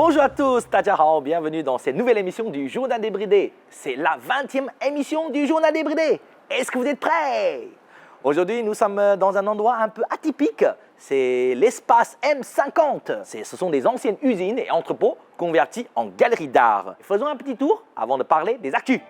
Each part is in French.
Bonjour à tous, 大家好, bienvenue dans cette nouvelle émission du Journal débridé. C'est la 20e émission du Journal débridé. Est-ce que vous êtes prêts? Aujourd'hui, nous sommes dans un endroit un peu atypique. C'est l'espace M50. Ce sont des anciennes usines et entrepôts convertis en galeries d'art. Faisons un petit tour avant de parler des actus.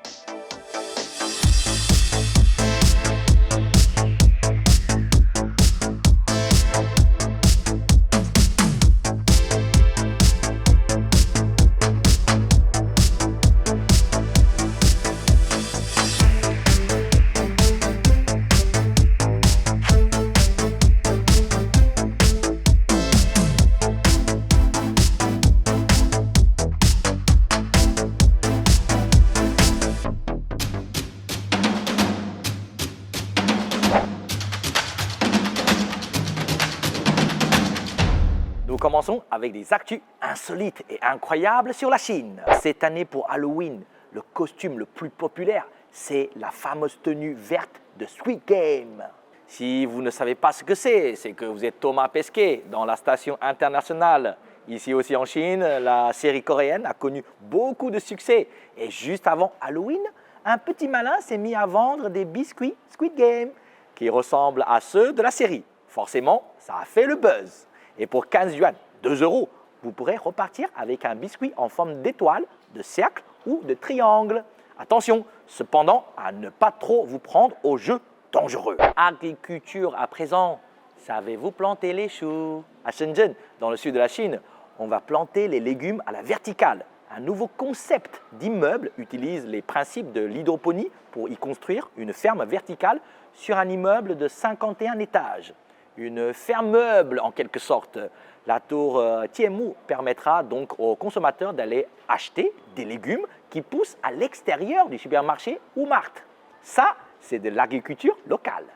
Nous commençons avec des actus insolites et incroyables sur la Chine. Cette année pour Halloween, le costume le plus populaire, c'est la fameuse tenue verte de Squid Game. Si vous ne savez pas ce que c'est que vous êtes Thomas Pesquet dans la station internationale. Ici aussi en Chine, la série coréenne a connu beaucoup de succès. Et juste avant Halloween, un petit malin s'est mis à vendre des biscuits Squid Game qui ressemblent à ceux de la série. Forcément, ça a fait le buzz. Et pour 15 yuan, 2 €, vous pourrez repartir avec un biscuit en forme d'étoile, de cercle ou de triangle. Attention, cependant, à ne pas trop vous prendre au jeu dangereux. Agriculture à présent. Savez-vous planter les choux? À Shenzhen, dans le sud de la Chine, on va planter les légumes à la verticale. Un nouveau concept d'immeuble utilise les principes de l'hydroponie pour y construire une ferme verticale sur un immeuble de 51 étages. Une ferme meuble en quelque sorte. La tour Tianmu permettra donc aux consommateurs d'aller acheter des légumes qui poussent à l'extérieur du supermarché ou market. Ça, c'est de l'agriculture locale.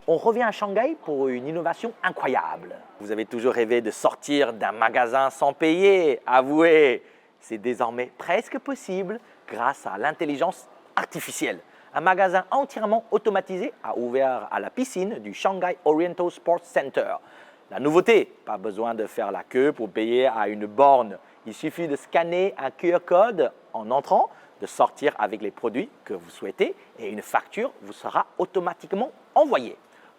On revient à Shanghai pour une innovation incroyable. Vous avez toujours rêvé de sortir d'un magasin sans payer. Avouez, c'est désormais presque possible grâce à l'intelligence artificielle. Un magasin entièrement automatisé a ouvert à la piscine du Shanghai Oriental Sports Center. La nouveauté, pas besoin de faire la queue pour payer à une borne. Il suffit de scanner un QR code en entrant, de sortir avec les produits que vous souhaitez et une facture vous sera automatiquement envoyée.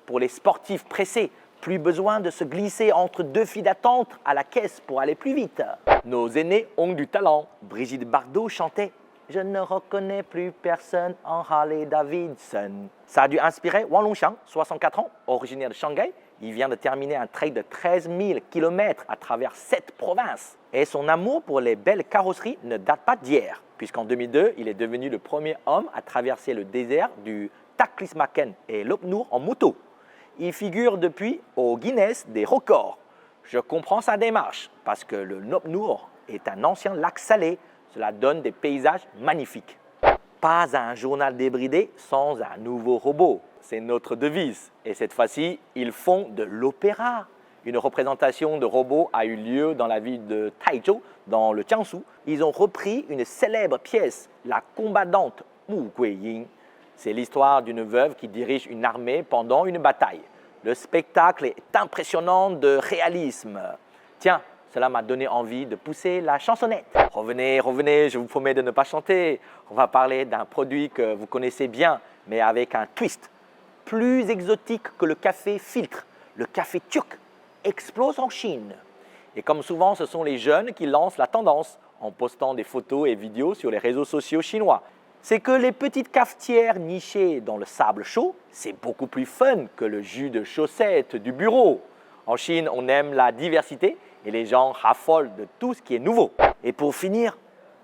Pour les sportifs pressés, plus besoin de se glisser entre deux files d'attente à la caisse pour aller plus vite. Nos aînés ont du talent. Brigitte Bardot chantait « Je ne reconnais plus personne en Harley Davidson ». Ça a dû inspirer Wang Longxiang, 64 ans, originaire de Shanghai. Il vient de terminer un trail de 13 000 km à travers 7 provinces. Et son amour pour les belles carrosseries ne date pas d'hier, puisqu'en 2002, il est devenu le premier homme à traverser le désert du Taklysmaken et Lop Nur en moto. Il figure depuis au Guinness des records. Je comprends sa démarche, parce que le Lop Nur est un ancien lac salé. Cela donne des paysages magnifiques. Pas un journal débridé sans un nouveau robot. C'est notre devise. Et cette fois-ci, ils font de l'opéra. Une représentation de robots a eu lieu dans la ville de Taizhou, dans le Jiangsu. Ils ont repris une célèbre pièce, la combattante Mu Guiying. C'est l'histoire d'une veuve qui dirige une armée pendant une bataille. Le spectacle est impressionnant de réalisme. Tiens, cela m'a donné envie de pousser la chansonnette. Revenez, je vous promets de ne pas chanter. On va parler d'un produit que vous connaissez bien, mais avec un twist. Plus exotique que le café filtre, le café turc explose en Chine. Et comme souvent, ce sont les jeunes qui lancent la tendance en postant des photos et vidéos sur les réseaux sociaux chinois. C'est que les petites cafetières nichées dans le sable chaud, c'est beaucoup plus fun que le jus de chaussette du bureau. En Chine, on aime la diversité et les gens raffolent de tout ce qui est nouveau. Et pour finir,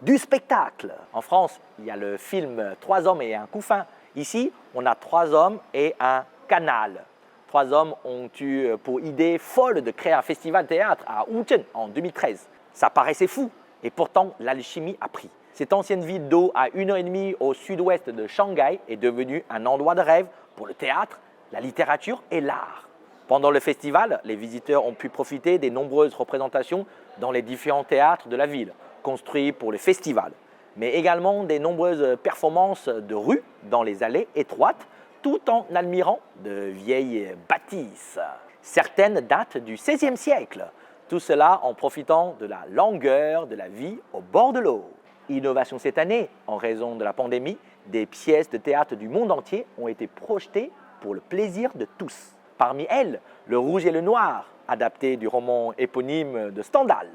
du spectacle. En France, il y a le film 3 hommes et un couffin. Ici, on a 3 hommes et un canal. 3 hommes ont eu pour idée folle de créer un festival théâtre à Wuzhen en 2013. Ça paraissait fou et pourtant l'alchimie a pris. Cette ancienne ville d'eau à 1h30 au sud-ouest de Shanghai est devenue un endroit de rêve pour le théâtre, la littérature et l'art. Pendant le festival, les visiteurs ont pu profiter des nombreuses représentations dans les différents théâtres de la ville, construits pour le festival, mais également des nombreuses performances de rue dans les allées étroites, tout en admirant de vieilles bâtisses. Certaines datent du XVIe siècle. Tout cela en profitant de la longueur de la vie au bord de l'eau. Innovation cette année, en raison de la pandémie, des pièces de théâtre du monde entier ont été projetées pour le plaisir de tous. Parmi elles, Le Rouge et le Noir, adapté du roman éponyme de Stendhal.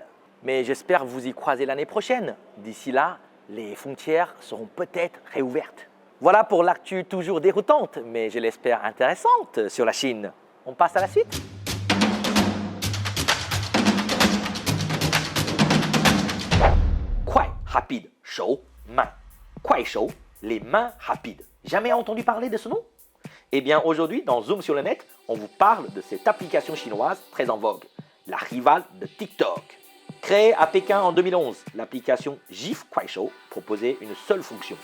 Mais j'espère vous y croiser l'année prochaine. D'ici là, les frontières seront peut-être réouvertes. Voilà pour l'actu toujours déroutante, mais je l'espère intéressante sur la Chine. On passe à la suite? Kuai, rapide, shou, main. Kuai shou, les mains rapides. Jamais entendu parler de ce nom? Eh bien aujourd'hui, dans Zoom sur le net, on vous parle de cette application chinoise très en vogue, la rivale de TikTok. Créée à Pékin en 2011, l'application GIF Kuaishou proposait une seule fonction,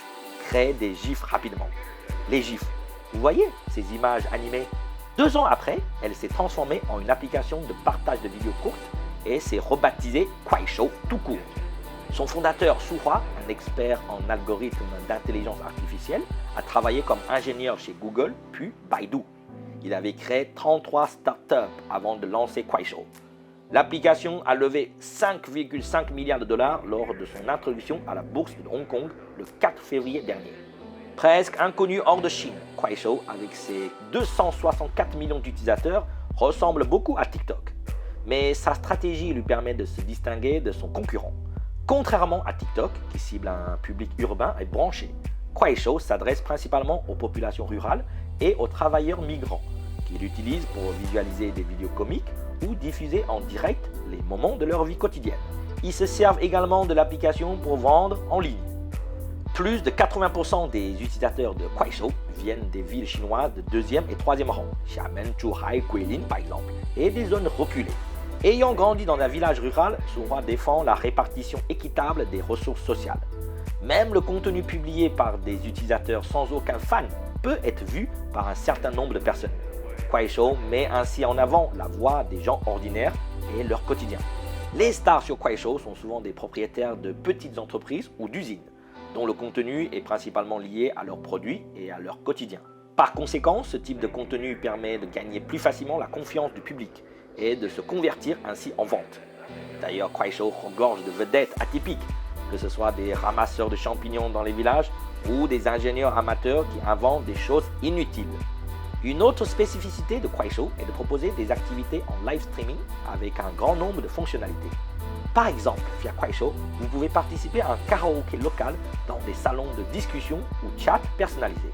créer des GIFs rapidement. Les GIFs, vous voyez ces images animées? 2 ans après, elle s'est transformée en une application de partage de vidéos courtes et s'est rebaptisée Kuaishou tout court. Son fondateur, Su Hua, un expert en algorithmes d'intelligence artificielle, a travaillé comme ingénieur chez Google puis Baidu. Il avait créé 33 startups avant de lancer Kuaishou. L'application a levé 5,5 milliards de dollars lors de son introduction à la bourse de Hong Kong le 4 février dernier. Presque inconnu hors de Chine, Kuaishou, avec ses 264 millions d'utilisateurs, ressemble beaucoup à TikTok. Mais sa stratégie lui permet de se distinguer de son concurrent. Contrairement à TikTok, qui cible un public urbain et branché, Kuaishou s'adresse principalement aux populations rurales et aux travailleurs migrants, qui l'utilisent pour visualiser des vidéos comiques ou diffuser en direct les moments de leur vie quotidienne. Ils se servent également de l'application pour vendre en ligne. Plus de 80% des utilisateurs de Kuaishou viennent des villes chinoises de 2e et 3e rang, Xiamen, Zhuhai, Guilin par exemple, et des zones reculées. Ayant grandi dans un village rural, Su Hua défend la répartition équitable des ressources sociales. Même le contenu publié par des utilisateurs sans aucun fan peut être vu par un certain nombre de personnes. Kuaishou met ainsi en avant la voix des gens ordinaires et leur quotidien. Les stars sur Kuaishou sont souvent des propriétaires de petites entreprises ou d'usines, dont le contenu est principalement lié à leurs produits et à leur quotidien. Par conséquent, ce type de contenu permet de gagner plus facilement la confiance du public et de se convertir ainsi en vente. D'ailleurs, Kuaishou regorge de vedettes atypiques, que ce soit des ramasseurs de champignons dans les villages ou des ingénieurs amateurs qui inventent des choses inutiles. Une autre spécificité de Kuaishou est de proposer des activités en live streaming avec un grand nombre de fonctionnalités. Par exemple, via Kuaishou, vous pouvez participer à un karaoké local dans des salons de discussion ou chat personnalisés.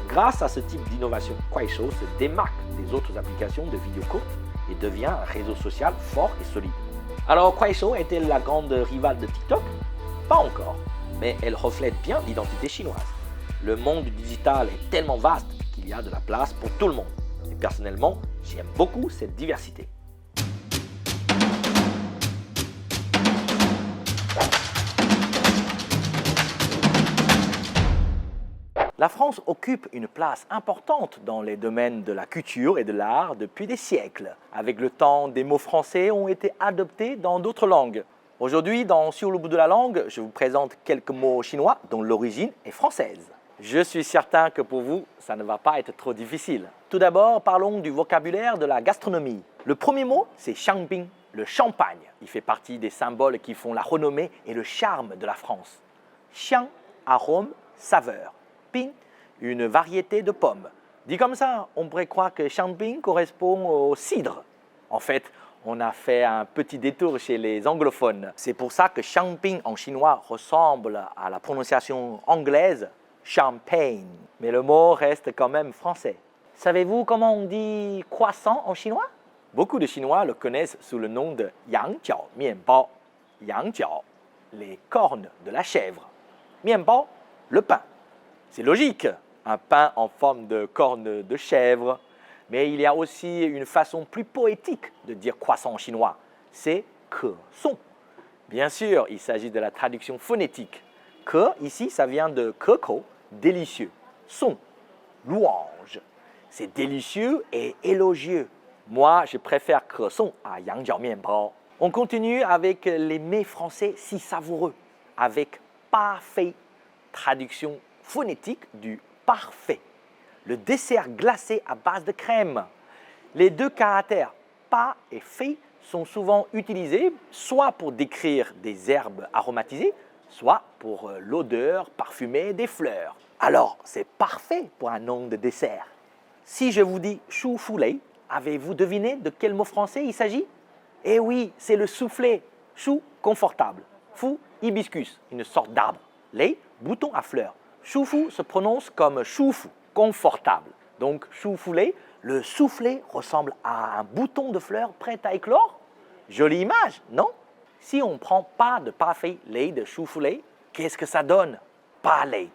Grâce à ce type d'innovation, Kuaishou se démarque des autres applications de vidéos courtes et devient un réseau social fort et solide. Alors Kuaishou est-elle la grande rivale de TikTok? Pas encore, mais elle reflète bien l'identité chinoise. Le monde du digital est tellement vaste qu'il y a de la place pour tout le monde. Et personnellement, j'aime beaucoup cette diversité. La France occupe une place importante dans les domaines de la culture et de l'art depuis des siècles. Avec le temps, des mots français ont été adoptés dans d'autres langues. Aujourd'hui, dans Sur le bout de la langue, je vous présente quelques mots chinois dont l'origine est française. Je suis certain que pour vous, ça ne va pas être trop difficile. Tout d'abord, parlons du vocabulaire de la gastronomie. Le premier mot, c'est xiangbing, le champagne. Il fait partie des symboles qui font la renommée et le charme de la France. Xiang, arôme, saveur. Ping, une variété de pommes. Dit comme ça, on pourrait croire que Xiangbing correspond au cidre. En fait, on a fait un petit détour chez les anglophones. C'est pour ça que Xiangbing en chinois ressemble à la prononciation anglaise champagne. Mais le mot reste quand même français. Savez-vous comment on dit croissant en chinois? Beaucoup de Chinois le connaissent sous le nom de Yangjiao Mianbao. Yangjiao, les cornes de la chèvre. Mianbao, le pain. C'est logique, un pain en forme de corne de chèvre. Mais il y a aussi une façon plus poétique de dire croissant en chinois. C'est ke song. Bien sûr, il s'agit de la traduction phonétique. Ke, ici, ça vient de kekou, délicieux. Song, louange. C'est délicieux et élogieux. Moi, je préfère ke song à Yangjiao Mianbao. On continue avec les mets français si savoureux, avec parfait, traduction phonétique du parfait. Le dessert glacé à base de crème. Les deux caractères pa et fait sont souvent utilisés soit pour décrire des herbes aromatisées, soit pour l'odeur parfumée des fleurs. Alors, c'est parfait pour un nom de dessert. Si je vous dis chou foulé, avez-vous deviné de quel mot français il s'agit? Eh oui, c'est le soufflé. Chou, confortable. Fou, hibiscus, une sorte d'arbre. Lait, bouton à fleurs. Chou-fou se prononce comme chou-fou, confortable. Donc, chou foulé, le soufflé ressemble à un bouton de fleurs prêt à éclore. Jolie image, non? Si on ne prend pas de parfait lait de chou foulé, qu'est-ce que ça donne? Pas lait.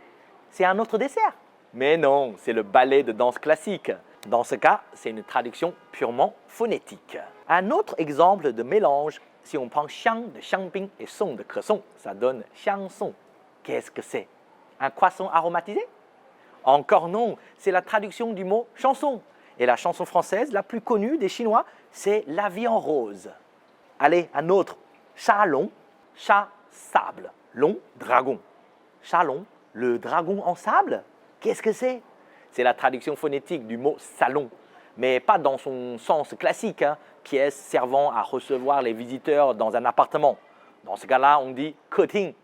C'est un autre dessert. Mais non, c'est le ballet de danse classique. Dans ce cas, c'est une traduction purement phonétique. Un autre exemple de mélange, si on prend xiang de xiangping et song de cresson, ça donne xiangsong. Qu'est-ce que c'est? Un croissant aromatisé? Encore non, c'est la traduction du mot chanson. Et la chanson française la plus connue des Chinois, c'est La vie en rose. Allez, un autre. Chat long, chat sable, long, dragon. Chat long, le dragon en sable? Qu'est-ce que c'est? C'est la traduction phonétique du mot salon, mais pas dans son sens classique, pièce servant à recevoir les visiteurs dans un appartement. Dans ce cas-là, on dit keting.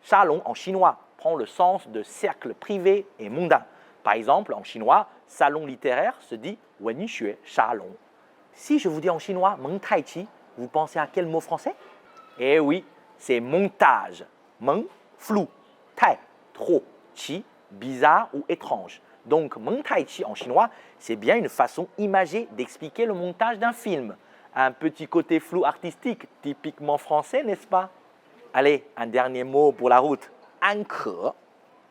Salon en chinois prend le sens de cercle privé et mondain. Par exemple, en chinois, salon littéraire se dit wenxue salon. Si je vous dis en chinois meng tai qi, vous pensez à quel mot français? Eh oui, c'est montage. Meng, flou. Tai, trop. Qi, bizarre ou étrange. Donc, meng tai qi en chinois, c'est bien une façon imagée d'expliquer le montage d'un film. Un petit côté flou artistique, typiquement français, n'est-ce pas? Allez, un dernier mot pour la route. An ke.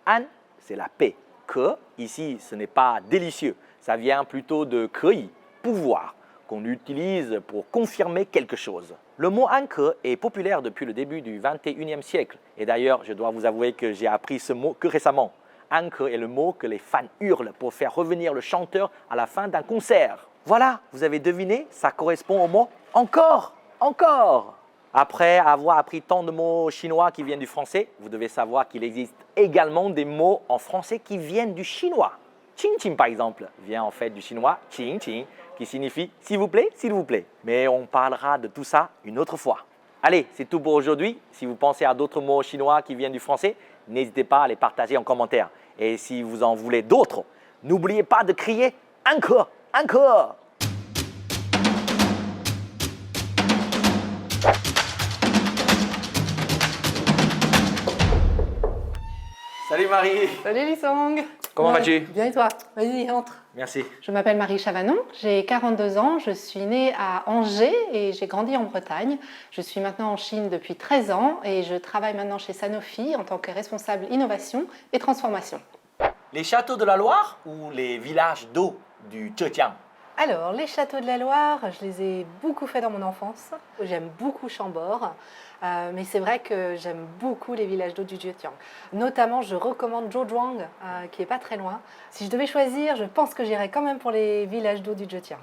An, c'est la paix. Que, ici, ce n'est pas délicieux. Ça vient plutôt de kei, pouvoir, qu'on utilise pour confirmer quelque chose. Le mot an ke est populaire depuis le début du 21e siècle. Et d'ailleurs, je dois vous avouer que j'ai appris ce mot que récemment. An ke est le mot que les fans hurlent pour faire revenir le chanteur à la fin d'un concert. Voilà, vous avez deviné, ça correspond au mot encore, encore. Après avoir appris tant de mots chinois qui viennent du français, vous devez savoir qu'il existe également des mots en français qui viennent du chinois. Qing qing par exemple vient en fait du chinois qing qing qui signifie s'il vous plaît. Mais on parlera de tout ça une autre fois. Allez, c'est tout pour aujourd'hui. Si vous pensez à d'autres mots chinois qui viennent du français, n'hésitez pas à les partager en commentaire. Et si vous en voulez d'autres, n'oubliez pas de crier encore, encore. Salut Marie. Salut Lisong. Comment Ouais, vas-tu? Bien et toi? Vas-y, entre. Merci. Je m'appelle Marie Chavanon, j'ai 42 ans, je suis née à Angers et j'ai grandi en Bretagne. Je suis maintenant en Chine depuis 13 ans et je travaille maintenant chez Sanofi en tant que responsable innovation et transformation. Les châteaux de la Loire ou les villages d'eau du Zhejiang? Alors, les châteaux de la Loire, je les ai beaucoup faits dans mon enfance. J'aime beaucoup Chambord, mais c'est vrai que j'aime beaucoup les villages d'eau du Zhejiang. Notamment, je recommande Zhouzhuang, qui est pas très loin. Si je devais choisir, je pense que j'irais quand même pour les villages d'eau du Zhejiang.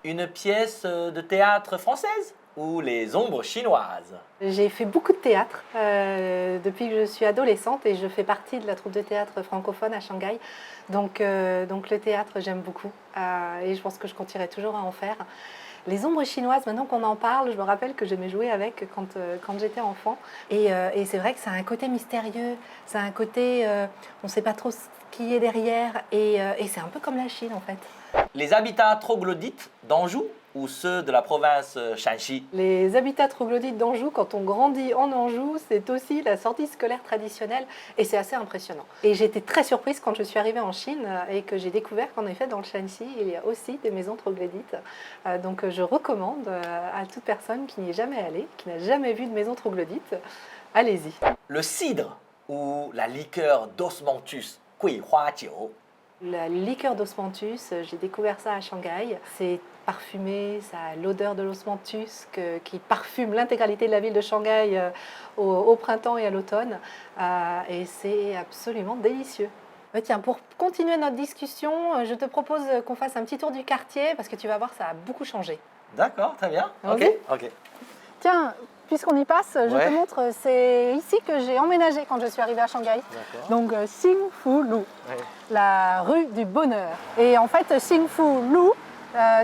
Une pièce de théâtre française ou les ombres chinoises? J'ai fait beaucoup de théâtre depuis que je suis adolescente et je fais partie de la troupe de théâtre francophone à Shanghai. Donc le théâtre, j'aime beaucoup et je pense que je continuerai toujours à en faire. Les ombres chinoises, maintenant qu'on en parle, je me rappelle que j'aimais jouer avec quand j'étais enfant. Et c'est vrai que ça a un côté mystérieux, ça a un côté, on ne sait pas trop ce qui est derrière et c'est un peu comme la Chine en fait. Les habitats troglodytes d'Anjou ou ceux de la province Shanxi? Les habitats troglodytes d'Anjou, quand on grandit en Anjou, c'est aussi la sortie scolaire traditionnelle et c'est assez impressionnant. Et j'ai été très surprise quand je suis arrivée en Chine et que j'ai découvert qu'en effet dans le Shanxi, il y a aussi des maisons troglodytes. Donc je recommande à toute personne qui n'y est jamais allée, qui n'a jamais vu de maison troglodyte, allez-y. Le cidre ou la liqueur d'osmanthus, Gui Hua Jiu? La liqueur d'osmanthus, j'ai découvert ça à Shanghai. C'est parfumé, ça a l'odeur de l'osmanthus qui parfume l'intégralité de la ville de Shanghai au printemps et à l'automne. Et c'est absolument délicieux. Tiens, pour continuer notre discussion, je te propose qu'on fasse un petit tour du quartier parce que tu vas voir, ça a beaucoup changé. D'accord, très bien. Ok. Tiens, puisqu'on y passe, je Ouais. te montre, c'est ici que j'ai emménagé quand je suis arrivée à Shanghai. D'accord. Donc Xingfu Lu, Ouais. la rue du bonheur. Et en fait, Xingfu Lu,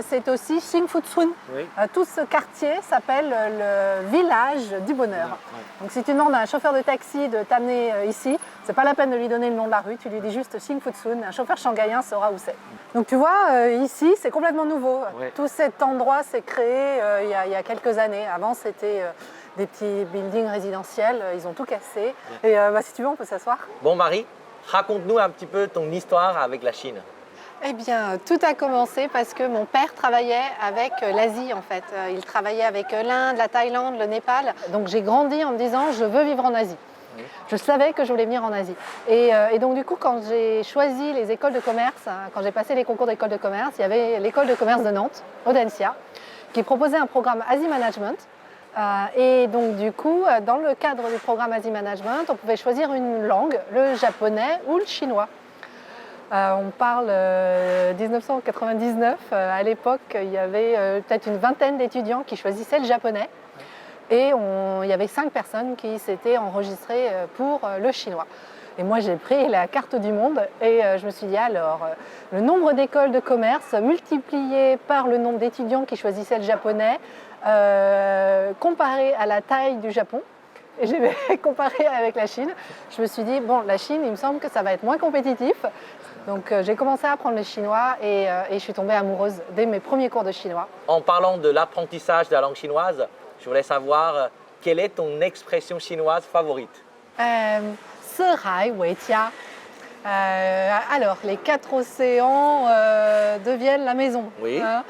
c'est aussi Xingfuzun. Oui. Tout ce quartier s'appelle le village du bonheur. Ouais. Donc si tu demandes à un chauffeur de taxi de t'amener ici, c'est pas la peine de lui donner le nom de la rue, tu lui dis juste Xingfuzun, un chauffeur shanghaïen saura où c'est. Donc tu vois, ici c'est complètement nouveau. Ouais. Tout cet endroit s'est créé il y a quelques années. Avant c'était des petits buildings résidentiels, ils ont tout cassé. Et si tu veux, on peut s'asseoir. Bon Marie, raconte-nous un petit peu ton histoire avec la Chine. Eh bien, tout a commencé parce que mon père travaillait avec l'Asie en fait. Il travaillait avec l'Inde, la Thaïlande, le Népal. Donc j'ai grandi en me disant je veux vivre en Asie. Oui. Je savais que je voulais venir en Asie. Et donc du coup, quand j'ai choisi les écoles de commerce, quand j'ai passé les concours d'école de commerce, il y avait l'école de commerce de Nantes, Audencia, qui proposait un programme Asie Management. Et donc du coup, dans le cadre du programme Asie Management, on pouvait choisir une langue, le japonais ou le chinois. On parle 1999, à l'époque il y avait peut-être une vingtaine d'étudiants qui choisissaient le japonais et il y avait 5 personnes qui s'étaient enregistrées pour le chinois. Et moi j'ai pris la carte du monde et je me suis dit alors, le nombre d'écoles de commerce multiplié par le nombre d'étudiants qui choisissaient le japonais, comparé à la taille du Japon, et j'ai comparé avec la Chine, je me suis dit bon, la Chine il me semble que ça va être moins compétitif. Donc j'ai commencé à apprendre le chinois et je suis tombée amoureuse dès mes premiers cours de chinois. En parlant de l'apprentissage de la langue chinoise, je voulais savoir quelle est ton expression chinoise favorite? Se hai wei jia. Alors, les 4 océans deviennent la maison. Oui. Hein.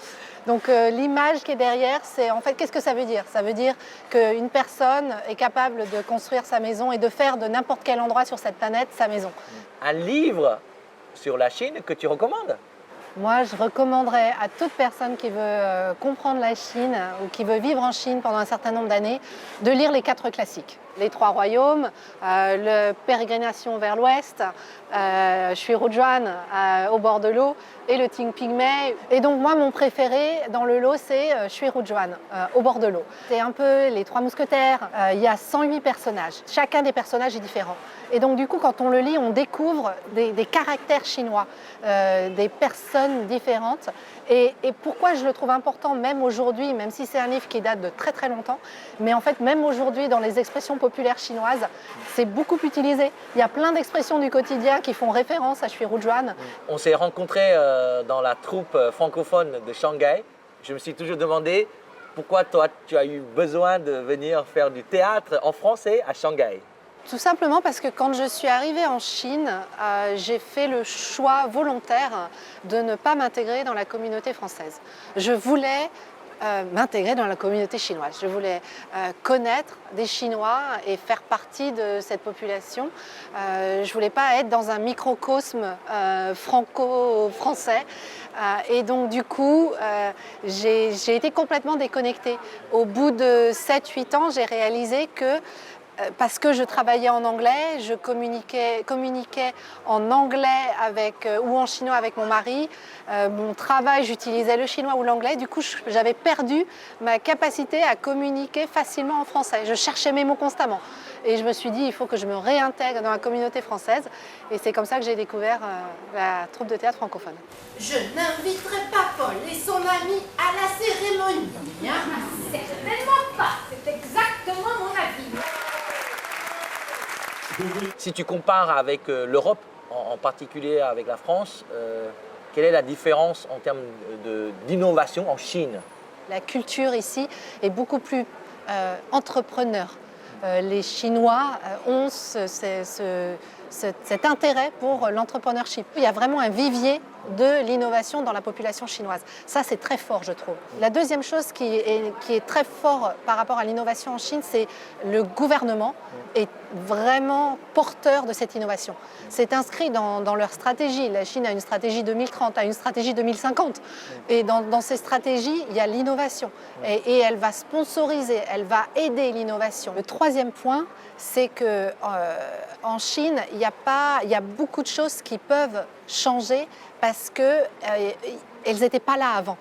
Donc l'image qui est derrière, c'est en fait, qu'est-ce que ça veut dire? Ça veut dire qu'une personne est capable de construire sa maison et de faire de n'importe quel endroit sur cette planète sa maison. Un livre sur la Chine que tu recommandes? Moi, je recommanderais à toute personne qui veut comprendre la Chine ou qui veut vivre en Chine pendant un certain nombre d'années de lire les 4 classiques. Les 3 royaumes, le Pérégrination vers l'ouest, Shui-Rujuan au bord de l'eau et le Ting Pingmei. Et donc moi, mon préféré dans le lot, c'est Shui-Rujuan au bord de l'eau. C'est un peu les 3 mousquetaires. Il y a 108 personnages. Chacun des personnages est différent. Et donc du coup, quand on le lit, on découvre des caractères chinois, des personnes différentes. Et pourquoi je le trouve important, même aujourd'hui, même si c'est un livre qui date de très très longtemps, mais en fait, même aujourd'hui, dans les expressions populaires chinoises, c'est beaucoup utilisé. Il y a plein d'expressions du quotidien qui font référence à Shui-Rujuan. On s'est rencontrés dans la troupe francophone de Shanghai. Je me suis toujours demandé pourquoi toi, tu as eu besoin de venir faire du théâtre en français à Shanghai. Tout simplement parce que quand je suis arrivée en Chine, j'ai fait le choix volontaire de ne pas m'intégrer dans la communauté française. Je voulais m'intégrer dans la communauté chinoise. Je voulais connaître des Chinois et faire partie de cette population. Je ne voulais pas être dans un microcosme franco-français. Et donc du coup, j'ai été complètement déconnectée. Au bout de 7-8 ans, j'ai réalisé que parce que je travaillais en anglais, je communiquais en anglais ou en chinois avec mon mari. Mon travail, j'utilisais le chinois ou l'anglais. Du coup, j'avais perdu ma capacité à communiquer facilement en français. Je cherchais mes mots constamment. Et je me suis dit, il faut que je me réintègre dans la communauté française. Et c'est comme ça que j'ai découvert la troupe de théâtre francophone. Je n'inviterai pas Paul et son ami à la cérémonie. Hein? Certainement pas. C'est exactement mon avis. Si tu compares avec l'Europe, en particulier avec la France, quelle est la différence en termes d'innovation en Chine? La culture ici est beaucoup plus entrepreneur. Les Chinois ont cet intérêt pour l'entrepreneurship. Il y a vraiment un vivier de l'innovation dans la population chinoise. Ça, c'est très fort, je trouve. La deuxième chose qui est très fort par rapport à l'innovation en Chine, c'est le gouvernement est vraiment porteur de cette innovation. C'est inscrit dans leur stratégie. La Chine a une stratégie 2030, a une stratégie 2050. Et dans ces stratégies, il y a l'innovation. Et elle va sponsoriser, elle va aider l'innovation. Le troisième point, c'est qu'en Chine, il y a beaucoup de choses qui peuvent changer parce que elles n'étaient pas là avant.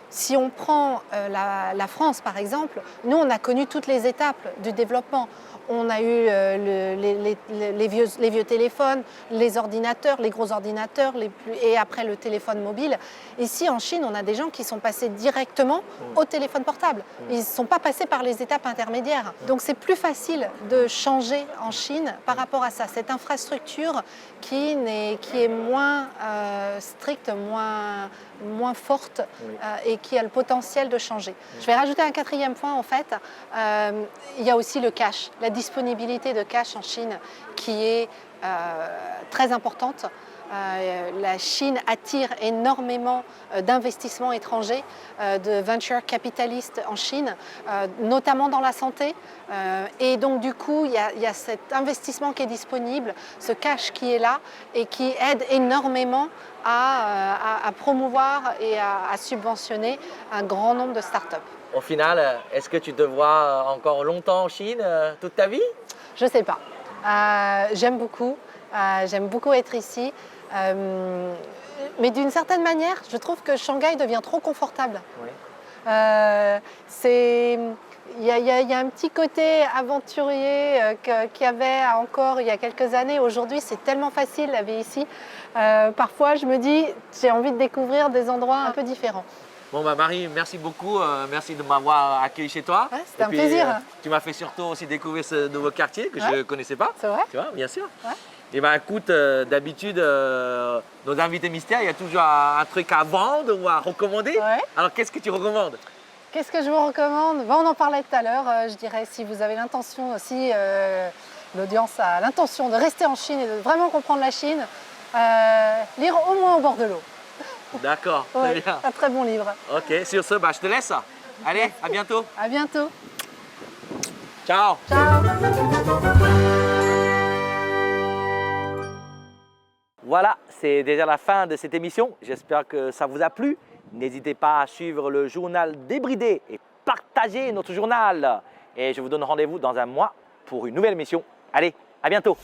Si on prend la France, par exemple, nous, on a connu toutes les étapes du développement. On a eu les vieux téléphones, les ordinateurs, les gros ordinateurs, et après le téléphone mobile. Ici, en Chine, on a des gens qui sont passés directement au téléphone portable. Ils ne sont pas passés par les étapes intermédiaires. Donc, c'est plus facile de changer en Chine par rapport à ça. Cette infrastructure qui est moins stricte, moins forte et qui a le potentiel de changer. Je vais rajouter un quatrième point, en fait. Il y a aussi le cash, la disponibilité de cash en Chine qui est très importante. La Chine attire énormément d'investissements étrangers, de venture capitalistes en Chine, notamment dans la santé. Et donc du coup, il y a cet investissement qui est disponible, ce cash qui est là et qui aide énormément à promouvoir et à subventionner un grand nombre de startups. Au final, est-ce que tu te vois encore longtemps en Chine, toute ta vie? Je ne sais pas. J'aime beaucoup être ici. Mais d'une certaine manière, je trouve que Shanghai devient trop confortable. Oui. Il y a un petit côté aventurier qu'il y avait encore il y a quelques années. Aujourd'hui, c'est tellement facile la vie ici. Parfois, je me dis, j'ai envie de découvrir des endroits un peu différents. Bon, Marie, merci beaucoup. Merci de m'avoir accueilli chez toi. Ouais, c'était un plaisir. Tu m'as fait surtout aussi découvrir ce nouveau quartier que je ne connaissais pas. C'est vrai. Tu vois, bien sûr. Ouais. Et écoute, d'habitude, nos invités mystères, il y a toujours un truc à vendre ou à recommander. Ouais. Alors, qu'est-ce que tu recommandes? Qu'est-ce que je vous recommande? On en parlait tout à l'heure. Je dirais, si vous avez l'intention aussi, l'audience a l'intention de rester en Chine et de vraiment comprendre la Chine, lire Au moins au bord de l'eau. D'accord, Ouais, très bien. un très bon livre. Ok, sur ce, je te laisse. Allez, à bientôt. À bientôt. Ciao. Ciao. Voilà, c'est déjà la fin de cette émission. J'espère que ça vous a plu. N'hésitez pas à suivre le journal débridé et partager notre journal. Et je vous donne rendez-vous dans un mois pour une nouvelle émission. Allez, à bientôt.